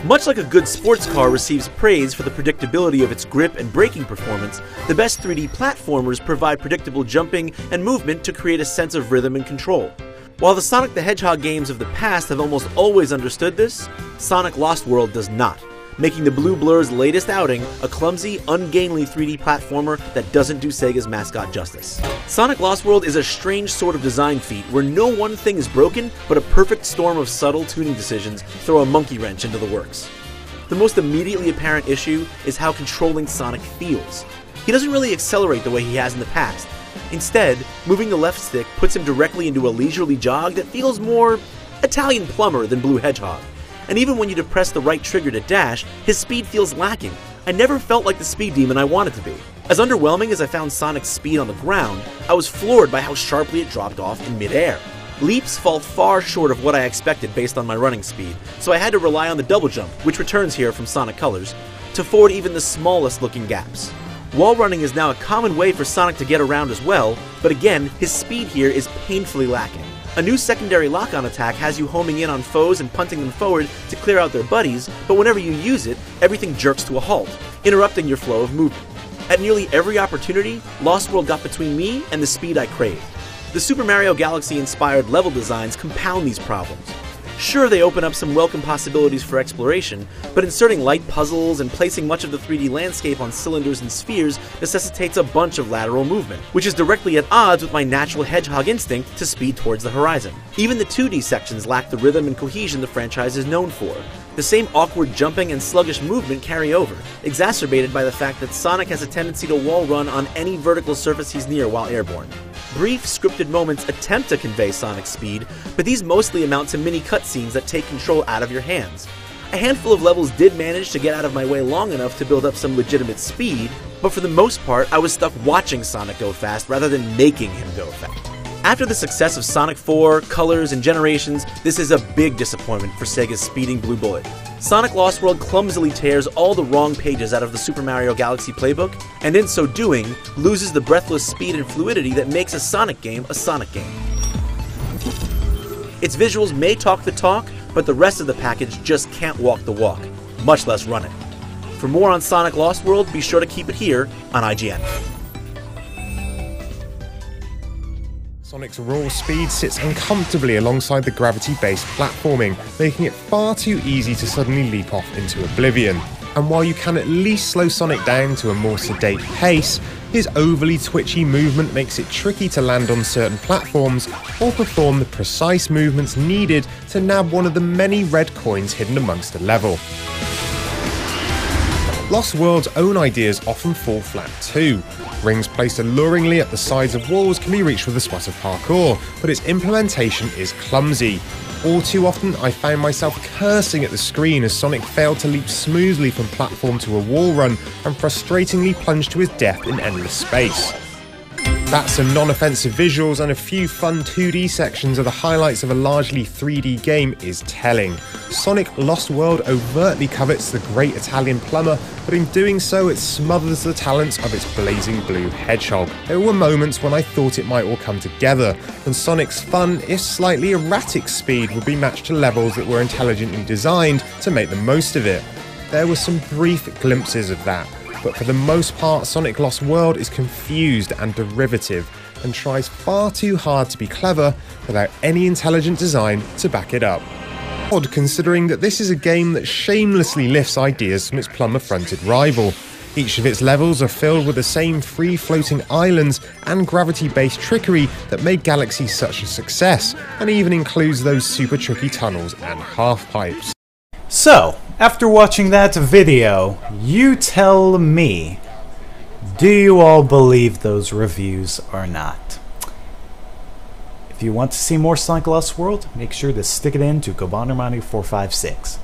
Much like a good sports car receives praise for the predictability of its grip and braking performance, the best 3D platformers provide predictable jumping and movement to create a sense of rhythm and control. While the Sonic the Hedgehog games of the past have almost always understood this, Sonic Lost World does not, making the Blue Blur's latest outing a clumsy, ungainly 3D platformer that doesn't do Sega's mascot justice. Sonic Lost World is a strange sort of design feat where no one thing is broken, but a perfect storm of subtle tuning decisions throw a monkey wrench into the works. The most immediately apparent issue is how controlling Sonic feels. He doesn't really accelerate the way he has in the past. Instead, moving the left stick puts him directly into a leisurely jog that feels more Italian plumber than Blue Hedgehog. And even when you depress the right trigger to dash, his speed feels lacking. I never felt like the speed demon I wanted to be. As underwhelming as I found Sonic's speed on the ground, I was floored by how sharply it dropped off in midair. Leaps fall far short of what I expected based on my running speed, so I had to rely on the double jump, which returns here from Sonic Colors, to ford even the smallest looking gaps. Wall running is now a common way for Sonic to get around as well, but again, his speed here is painfully lacking. A new secondary lock-on attack has you homing in on foes and punting them forward to clear out their buddies, but whenever you use it, everything jerks to a halt, interrupting your flow of movement. At nearly every opportunity, Lost World got between me and the speed I craved. The Super Mario Galaxy-inspired level designs compound these problems. Sure, they open up some welcome possibilities for exploration, but inserting light puzzles and placing much of the 3D landscape on cylinders and spheres necessitates a bunch of lateral movement, which is directly at odds with my natural hedgehog instinct to speed towards the horizon. Even the 2D sections lack the rhythm and cohesion the franchise is known for. The same awkward jumping and sluggish movement carry over, exacerbated by the fact that Sonic has a tendency to wall run on any vertical surface he's near while airborne. Brief, scripted moments attempt to convey Sonic's speed, but these mostly amount to mini cutscenes that take control out of your hands. A handful of levels did manage to get out of my way long enough to build up some legitimate speed, but for the most part, I was stuck watching Sonic go fast rather than making him go fast. After the success of Sonic 4, Colors, and Generations, this is a big disappointment for Sega's speeding Blue Bullet. Sonic Lost World clumsily tears all the wrong pages out of the Super Mario Galaxy playbook, and in so doing, loses the breathless speed and fluidity that makes a Sonic game a Sonic game. Its visuals may talk the talk, but the rest of the package just can't walk the walk, much less run it. For more on Sonic Lost World, be sure to keep it here on IGN. Sonic's raw speed sits uncomfortably alongside the gravity-based platforming, making it far too easy to suddenly leap off into oblivion. And while you can at least slow Sonic down to a more sedate pace, his overly twitchy movement makes it tricky to land on certain platforms or perform the precise movements needed to nab one of the many red coins hidden amongst a level. Lost World's own ideas often fall flat too. Rings placed alluringly at the sides of walls can be reached with a spot of parkour, but its implementation is clumsy. All too often, I found myself cursing at the screen as Sonic failed to leap smoothly from platform to a wall run and frustratingly plunged to his death in endless space. That some non-offensive visuals and a few fun 2D sections are the highlights of a largely 3D game is telling. Sonic Lost World overtly covets the great Italian plumber, but in doing so it smothers the talents of its blazing blue hedgehog. There were moments when I thought it might all come together, and Sonic's fun, if slightly erratic speed would be matched to levels that were intelligently designed to make the most of it. There were some brief glimpses of that, but for the most part Sonic Lost World is confused and derivative, and tries far too hard to be clever without any intelligent design to back it up. Odd considering that this is a game that shamelessly lifts ideas from its plumber-fronted rival. Each of its levels are filled with the same free-floating islands and gravity-based trickery that made Galaxy such a success, and even includes those super tricky tunnels and half-pipes. So, after watching that video, you tell me, do you all believe those reviews or not? If you want to see more Sonic Lost World, make sure to stick it in to Gobandermani456.